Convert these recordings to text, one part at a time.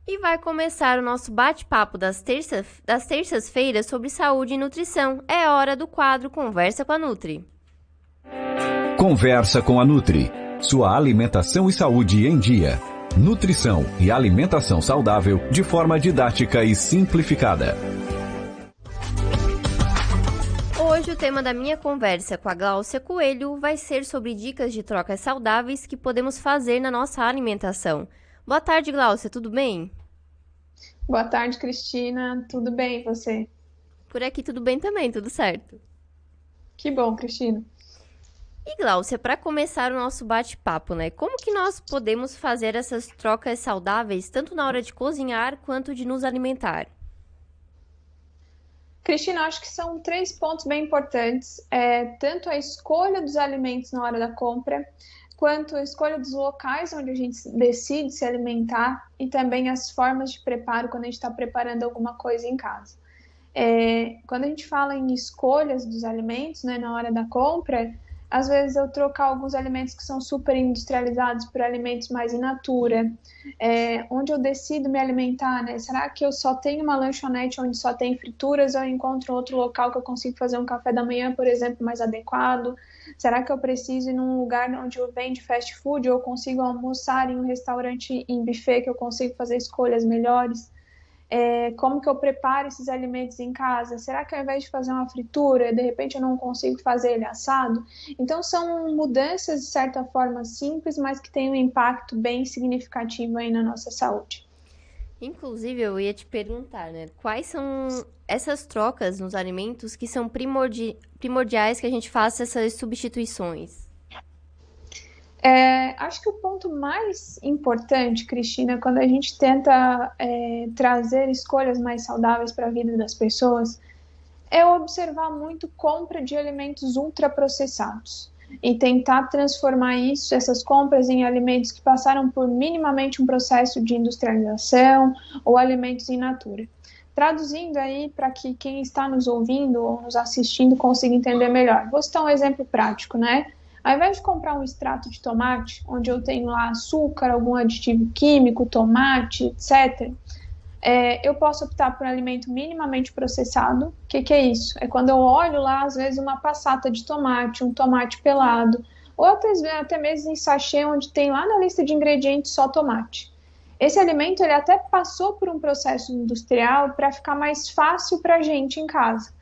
E vai começar o nosso bate-papo das terças-feiras sobre saúde e nutrição. É hora do quadro Conversa com a Nutri. Conversa com a Nutri. Sua alimentação e saúde em dia. Nutrição e alimentação saudável de forma didática e simplificada. Hoje o tema da minha conversa com a Gláucia Coelho vai ser sobre dicas de trocas saudáveis que podemos fazer na nossa alimentação. Boa tarde, Gláucia, tudo bem? Boa tarde, Cristina. Tudo bem, e você? Por aqui tudo bem também, tudo certo. Que bom, Cristina. E Gláucia, para começar o nosso bate-papo, né? Como que nós podemos fazer essas trocas saudáveis, tanto na hora de cozinhar quanto de nos alimentar? Cristina, acho que são três pontos bem importantes. Tanto a escolha dos alimentos na hora da compra, quanto a escolha dos locais onde a gente decide se alimentar e também as formas de preparo quando a gente está preparando alguma coisa em casa. Quando a gente fala em escolhas dos alimentos, né, na hora da compra, às vezes eu trocar alguns alimentos que são super industrializados por alimentos mais in natura, onde eu decido me alimentar, né? Será que eu só tenho uma lanchonete onde só tem frituras ou eu encontro outro local que eu consigo fazer um café da manhã, por exemplo, mais adequado? Será que eu preciso ir num lugar onde eu vendo fast food ou eu consigo almoçar em um restaurante em buffet que eu consigo fazer escolhas melhores? Como que eu preparo esses alimentos em casa? Será que ao invés de fazer uma fritura, de repente eu não consigo fazer ele assado? Então são mudanças de certa forma simples, mas que têm um impacto bem significativo aí na nossa saúde. Inclusive, eu ia te perguntar, né? Quais são essas trocas nos alimentos que são primordiais que a gente faça essas substituições? Acho que o ponto mais importante, Cristina, quando a gente tenta trazer escolhas mais saudáveis para a vida das pessoas, é observar muito compra de alimentos ultraprocessados e tentar transformar essas compras em alimentos que passaram por minimamente um processo de industrialização ou alimentos in natura. Traduzindo aí para que quem está nos ouvindo ou nos assistindo consiga entender melhor. Vou citar um exemplo prático, né? Ao invés de comprar um extrato de tomate, onde eu tenho lá açúcar, algum aditivo químico, tomate, etc., eu posso optar por um alimento minimamente processado. O que é isso? É quando eu olho lá, às vezes, uma passata de tomate, um tomate pelado, ou até mesmo em sachê, onde tem lá na lista de ingredientes só tomate. Esse alimento ele até passou por um processo industrial para ficar mais fácil para a gente em casa.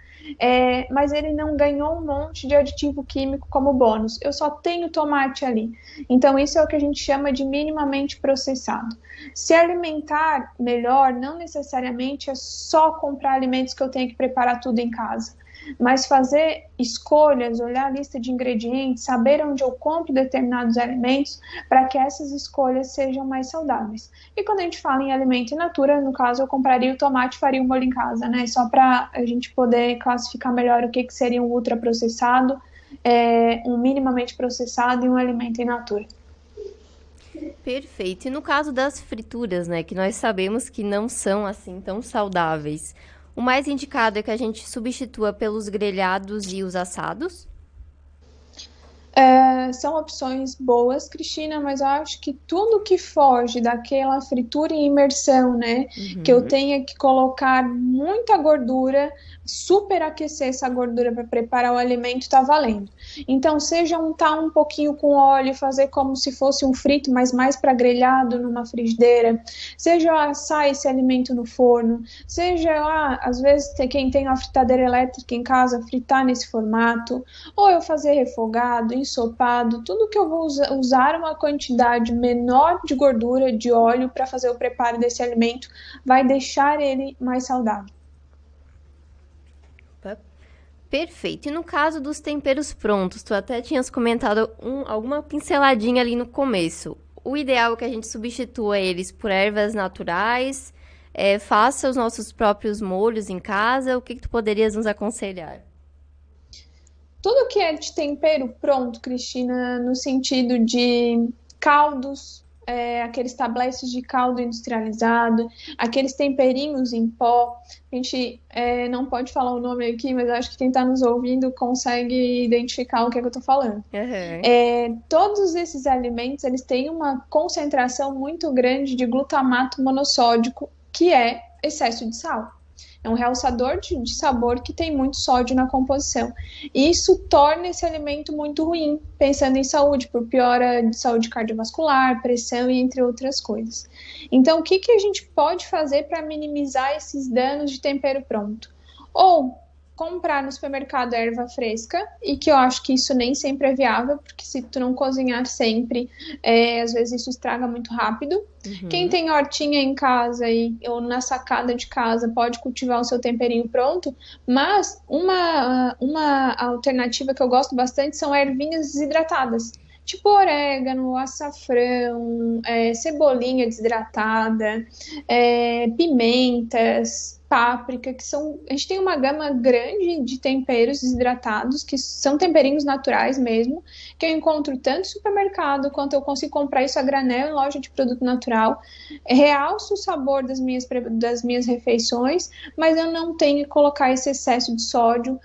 Mas ele não ganhou um monte de aditivo químico como bônus. Eu só tenho tomate ali. Então, isso é o que a gente chama de minimamente processado. Se alimentar melhor, não necessariamente é só comprar alimentos que eu tenho que preparar tudo em casa, mas fazer escolhas, olhar a lista de ingredientes, saber onde eu compro determinados alimentos para que essas escolhas sejam mais saudáveis. E quando a gente fala em alimento in natura, no caso eu compraria o tomate e faria o molho em casa, né? Só para a gente poder classificar melhor o que seria um ultraprocessado, um minimamente processado e um alimento in natura. Perfeito. E no caso das frituras, né, que nós sabemos que não são assim tão saudáveis, o mais indicado é que a gente substitua pelos grelhados e os assados? São opções boas, Cristina, mas eu acho que tudo que foge daquela fritura em imersão, né? Que eu tenha que colocar muita gordura, superaquecer essa gordura para preparar o alimento, tá valendo. Então, seja untar um pouquinho com óleo, fazer como se fosse um frito, mas mais para grelhado numa frigideira, seja assar esse alimento no forno, seja lá, às vezes, quem tem uma fritadeira elétrica em casa, fritar nesse formato, ou eu fazer refogado, ensopado, tudo que eu vou usar uma quantidade menor de gordura, de óleo para fazer o preparo desse alimento, vai deixar ele mais saudável. Perfeito. E no caso dos temperos prontos, tu até tinhas comentado alguma pinceladinha ali no começo. O ideal é que a gente substitua eles por ervas naturais, faça os nossos próprios molhos em casa. O que tu poderias nos aconselhar? Tudo que é de tempero pronto, Cristina, no sentido de caldos, aqueles tabletes de caldo industrializado, aqueles temperinhos em pó. A gente não pode falar o nome aqui, mas acho que quem está nos ouvindo consegue identificar o que é que eu estou falando. Todos esses alimentos, eles têm uma concentração muito grande de glutamato monossódico, que é excesso de sal. É um realçador de sabor que tem muito sódio na composição. E isso torna esse alimento muito ruim, pensando em saúde, por piora de saúde cardiovascular, pressão e entre outras coisas. Então, o que a gente pode fazer para minimizar esses danos de tempero pronto? Ou comprar no supermercado erva fresca, e que eu acho que isso nem sempre é viável, porque se tu não cozinhar sempre, às vezes isso estraga muito rápido. Quem tem hortinha em casa ou na sacada de casa pode cultivar o seu temperinho pronto, mas uma alternativa que eu gosto bastante são ervinhas desidratadas, tipo orégano, açafrão, cebolinha desidratada, pimentas, páprica, a gente tem uma gama grande de temperos desidratados, que são temperinhos naturais mesmo, que eu encontro tanto no supermercado, quanto eu consigo comprar isso a granel em loja de produto natural. Realço o sabor das minhas refeições, mas eu não tenho que colocar esse excesso de sódio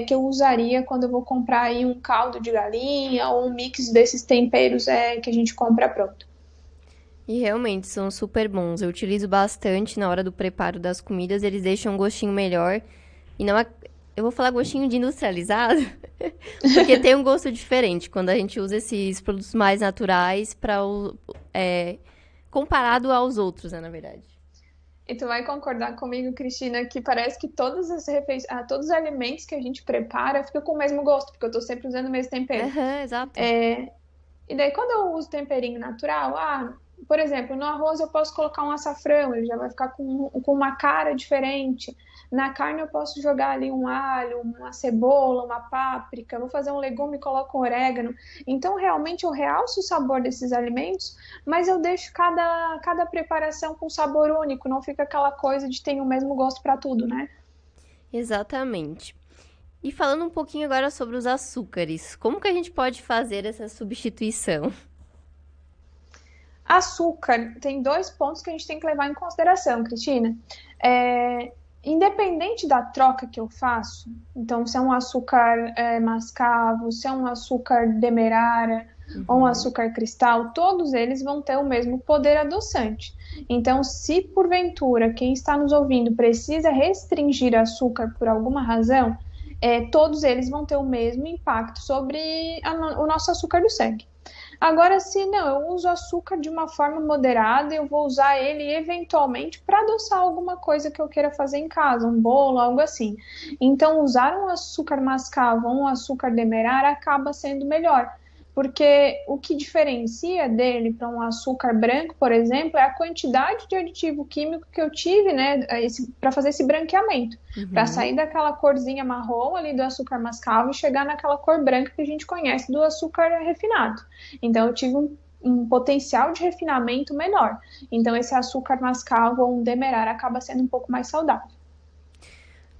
que eu usaria quando eu vou comprar aí um caldo de galinha ou um mix desses temperos que a gente compra pronto. E realmente são super bons. Eu utilizo bastante na hora do preparo das comidas. Eles deixam um gostinho melhor. E não eu vou falar gostinho de industrializado, porque tem um gosto diferente quando a gente usa esses produtos mais naturais comparado aos outros, né, na verdade. E tu vai concordar comigo, Cristina, que parece que todos os alimentos que a gente prepara ficam com o mesmo gosto, porque eu tô sempre usando o mesmo tempero. Exato. E daí, quando eu uso temperinho natural, por exemplo, no arroz eu posso colocar um açafrão, ele já vai ficar com uma cara diferente. Na carne eu posso jogar ali um alho, uma cebola, uma páprica, vou fazer um legume e coloco um orégano. Então, realmente, eu realço o sabor desses alimentos, mas eu deixo cada preparação com sabor único, não fica aquela coisa de ter o mesmo gosto para tudo, né? Exatamente. E falando um pouquinho agora sobre os açúcares, como que a gente pode fazer essa substituição? Açúcar, tem 2 pontos que a gente tem que levar em consideração, Cristina. Independente da troca que eu faço, então se é um açúcar mascavo, se é um açúcar demerara ou um açúcar cristal, todos eles vão ter o mesmo poder adoçante. Então, se porventura quem está nos ouvindo precisa restringir açúcar por alguma razão, todos eles vão ter o mesmo impacto sobre o nosso açúcar do sangue. Agora, se não, eu uso açúcar de uma forma moderada, eu vou usar ele eventualmente para adoçar alguma coisa que eu queira fazer em casa, um bolo, algo assim. Então, usar um açúcar mascavo ou um açúcar demerara acaba sendo melhor, porque o que diferencia dele para um açúcar branco, por exemplo, é a quantidade de aditivo químico que eu tive, né, para fazer esse branqueamento, para sair daquela corzinha marrom ali do açúcar mascavo e chegar naquela cor branca que a gente conhece do açúcar refinado. Então, eu tive um potencial de refinamento menor. Então, esse açúcar mascavo ou um demerara acaba sendo um pouco mais saudável.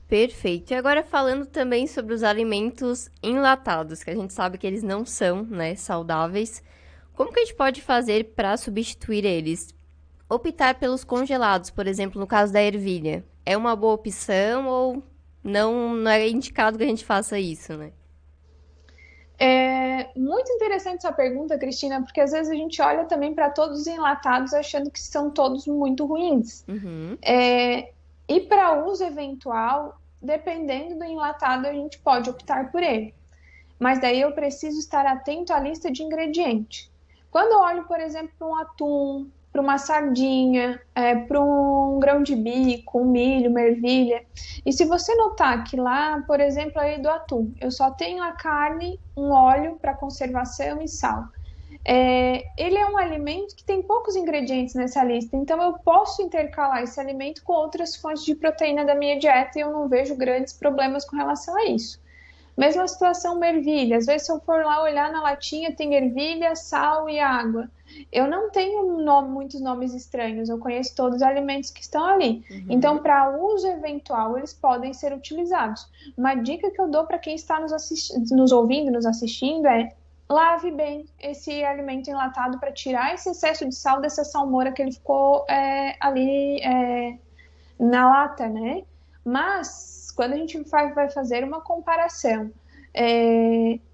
Perfeito. E agora falando também sobre os alimentos enlatados, que a gente sabe que eles não são, né, saudáveis. Como que a gente pode fazer para substituir eles? Optar pelos congelados, por exemplo, no caso da ervilha. É uma boa opção ou não é indicado que a gente faça isso, né? É muito interessante essa pergunta, Cristina, porque às vezes a gente olha também para todos os enlatados achando que são todos muito ruins. E para uso eventual, dependendo do enlatado, a gente pode optar por ele. Mas daí eu preciso estar atento à lista de ingredientes. Quando eu olho, por exemplo, para um atum, para uma sardinha, para um grão de bico, um milho, uma ervilha, e se você notar que lá, por exemplo, aí do atum, eu só tenho a carne, um óleo para conservação e sal. Ele é um alimento que tem poucos ingredientes nessa lista, então eu posso intercalar esse alimento com outras fontes de proteína da minha dieta e eu não vejo grandes problemas com relação a isso. Mesma situação uma ervilha, às vezes se eu for lá olhar na latinha tem ervilha, sal e água. Eu não tenho muitos nomes estranhos, eu conheço todos os alimentos que estão ali. Então, para uso eventual, eles podem ser utilizados. Uma dica que eu dou para quem está nos ouvindo, nos assistindo lave bem esse alimento enlatado para tirar esse excesso de sal dessa salmoura que ele ficou ali na lata, né? Mas quando a gente vai fazer uma comparação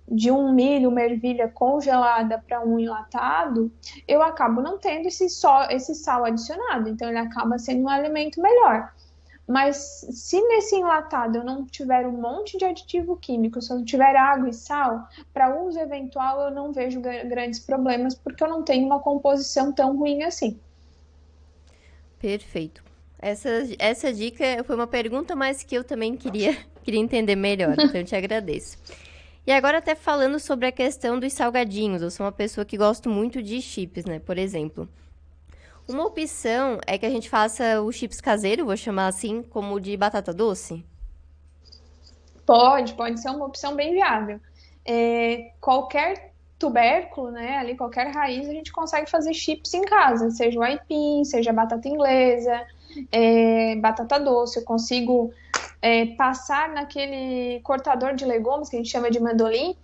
de um milho, uma ervilha congelada para um enlatado, eu acabo não tendo esse sal adicionado, então ele acaba sendo um alimento melhor. Mas se nesse enlatado eu não tiver um monte de aditivo químico, se eu não tiver água e sal, para uso eventual eu não vejo grandes problemas, porque eu não tenho uma composição tão ruim assim. Perfeito. Essa dica foi uma pergunta, mas que eu também queria entender melhor, então eu te agradeço. E agora até falando sobre a questão dos salgadinhos, eu sou uma pessoa que gosto muito de chips, né, por exemplo. Uma opção é que a gente faça o chips caseiro, vou chamar assim, como de batata doce. Pode ser uma opção bem viável. Qualquer tubérculo, né, ali qualquer raiz, a gente consegue fazer chips em casa, seja o aipim, seja batata inglesa, batata doce. Eu consigo passar naquele cortador de legumes que a gente chama de mandolim,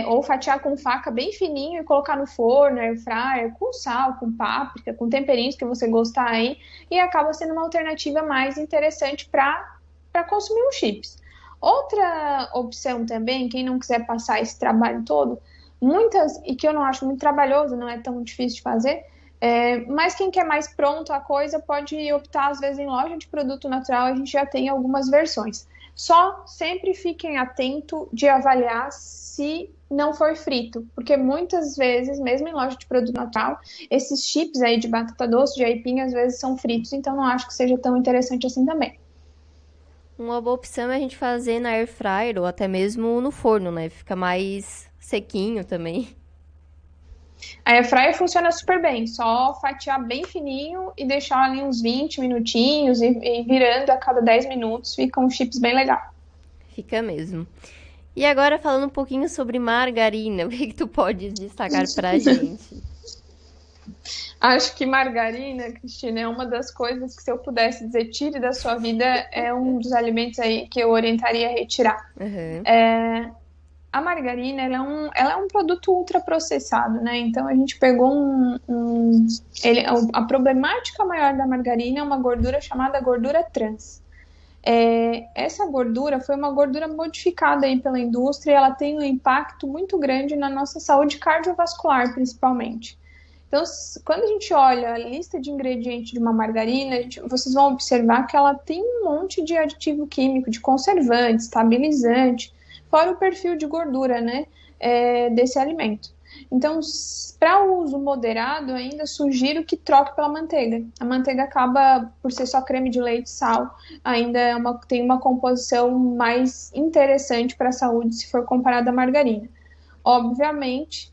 ou fatiar com faca bem fininho e colocar no forno, air fryer, com sal, com páprica, com temperinhos que você gostar aí, e acaba sendo uma alternativa mais interessante para consumir os chips. Outra opção também, quem não quiser passar esse trabalho todo, e que eu não acho muito trabalhoso, não é tão difícil de fazer, mas quem quer mais pronto a coisa pode optar, às vezes, em loja de produto natural, a gente já tem algumas versões. Só sempre fiquem atentos de avaliar se não for frito, porque muitas vezes, mesmo em loja de produto natural, esses chips aí de batata doce, de aipim, às vezes são fritos, então não acho que seja tão interessante assim também. Uma boa opção é a gente fazer na air fryer ou até mesmo no forno, né? Fica mais sequinho também. A air fryer funciona super bem, só fatiar bem fininho e deixar ali uns 20 minutinhos e virando a cada 10 minutos, ficam uns chips bem legal. Fica mesmo. E agora falando um pouquinho sobre margarina, o que tu pode destacar pra gente? Acho que margarina, Cristina, é uma das coisas que, se eu pudesse dizer, tire da sua vida, é um dos alimentos aí que eu orientaria a retirar. Uhum. A margarina, ela é um produto ultraprocessado, né? Então, a gente pegou a problemática maior da margarina é uma gordura chamada gordura trans. Essa gordura foi uma gordura modificada aí pela indústria e ela tem um impacto muito grande na nossa saúde cardiovascular, principalmente. Então, quando a gente olha a lista de ingredientes de uma margarina, vocês vão observar que ela tem um monte de aditivo químico, de conservante, estabilizante, fora o perfil de gordura, né, desse alimento. Então, para uso moderado, ainda sugiro que troque pela manteiga. A manteiga acaba, por ser só creme de leite e sal, ainda tem uma composição mais interessante para a saúde se for comparada à margarina. Obviamente,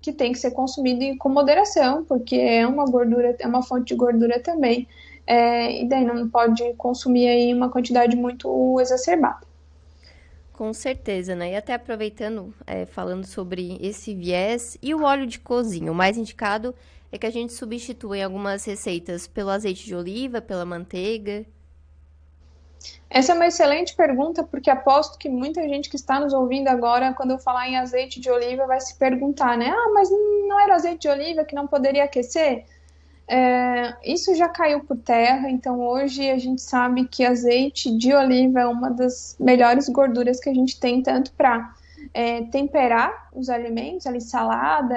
que tem que ser consumido com moderação, porque é uma gordura, é uma fonte de gordura também, e daí não pode consumir aí uma quantidade muito exacerbada. Com certeza, né? E até aproveitando, falando sobre esse viés e o óleo de cozinha, o mais indicado é que a gente substitua em algumas receitas pelo azeite de oliva, pela manteiga. Essa é uma excelente pergunta, porque aposto que muita gente que está nos ouvindo agora, quando eu falar em azeite de oliva, vai se perguntar, né? Ah, mas não era azeite de oliva que não poderia aquecer? Isso já caiu por terra, então hoje a gente sabe que azeite de oliva é uma das melhores gorduras que a gente tem, tanto para temperar os alimentos, ali salada,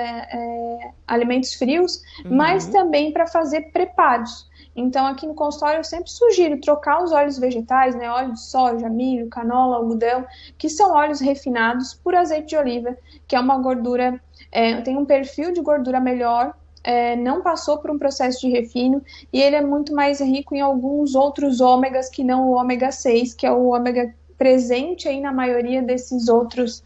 alimentos frios, mas também para fazer preparos. Então aqui no consultório eu sempre sugiro trocar os óleos vegetais, né, óleo de soja, milho, canola, algodão, que são óleos refinados, por azeite de oliva, que é uma gordura, tem um perfil de gordura melhor, não passou por um processo de refino e ele é muito mais rico em alguns outros ômegas que não o ômega 6, que é o ômega presente aí na maioria desses outros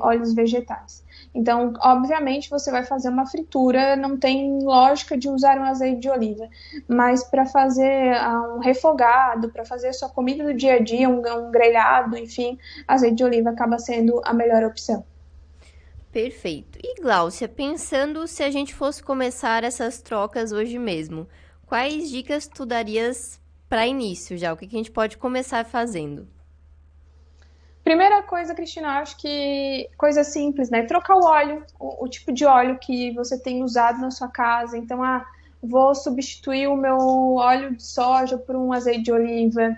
óleos vegetais. Então, obviamente, você vai fazer uma fritura, não tem lógica de usar um azeite de oliva, mas para fazer um refogado, para fazer a sua comida do dia a dia, um grelhado, enfim, azeite de oliva acaba sendo a melhor opção. Perfeito. E Gláucia, pensando se a gente fosse começar essas trocas hoje mesmo, quais dicas tu darias para início já? O que a gente pode começar fazendo? Primeira coisa, Cristina, eu acho que coisa simples, né? Trocar o óleo, o tipo de óleo que você tem usado na sua casa. Então, vou substituir o meu óleo de soja por um azeite de oliva.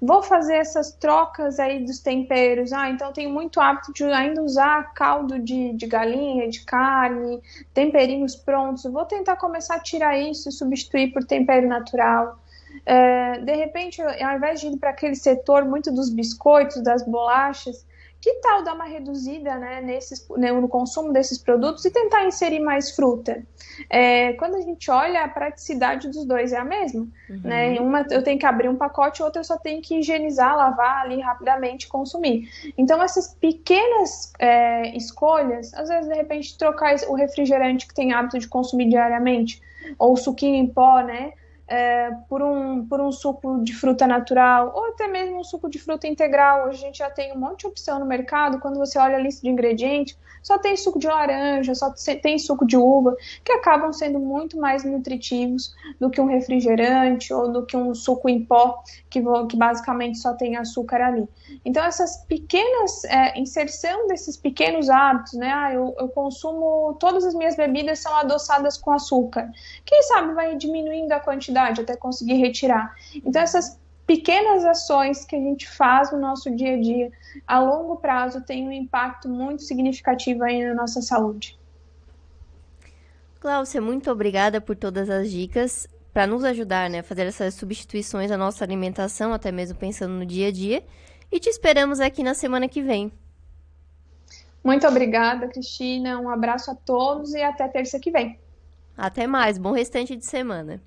Vou fazer essas trocas aí dos temperos. Então eu tenho muito hábito de ainda usar caldo de galinha, de carne, temperinhos prontos. Vou tentar começar a tirar isso e substituir por tempero natural. De repente, ao invés de ir para aquele setor muito dos biscoitos, das bolachas, que tal dar uma reduzida, né, no consumo desses produtos e tentar inserir mais fruta? Quando a gente olha, a praticidade dos dois é a mesma. Né? Em uma eu tenho que abrir um pacote, outra eu só tenho que higienizar, lavar ali rapidamente e consumir. Então, essas pequenas escolhas, às vezes, de repente, trocar o refrigerante que tem hábito de consumir diariamente, ou o suquinho em pó, né? Por um suco de fruta natural, ou até mesmo um suco de fruta integral. Hoje a gente já tem um monte de opção no mercado. Quando você olha a lista de ingredientes, só tem suco de laranja, só tem suco de uva, que acabam sendo muito mais nutritivos do que um refrigerante ou do que um suco em pó, que basicamente só tem açúcar ali. Então, essas pequenas inserção desses pequenos hábitos, né? Eu consumo, todas as minhas bebidas são adoçadas com açúcar. Quem sabe vai diminuindo a quantidade até conseguir retirar. Então, essas pequenas ações que a gente faz no nosso dia a dia, a longo prazo, tem um impacto muito significativo aí na nossa saúde. Gláucia, muito obrigada por todas as dicas para nos ajudar, né, a fazer essas substituições da nossa alimentação, até mesmo pensando no dia a dia. E te esperamos aqui na semana que vem. Muito obrigada, Cristina. Um abraço a todos e até terça que vem. Até mais. Bom restante de semana.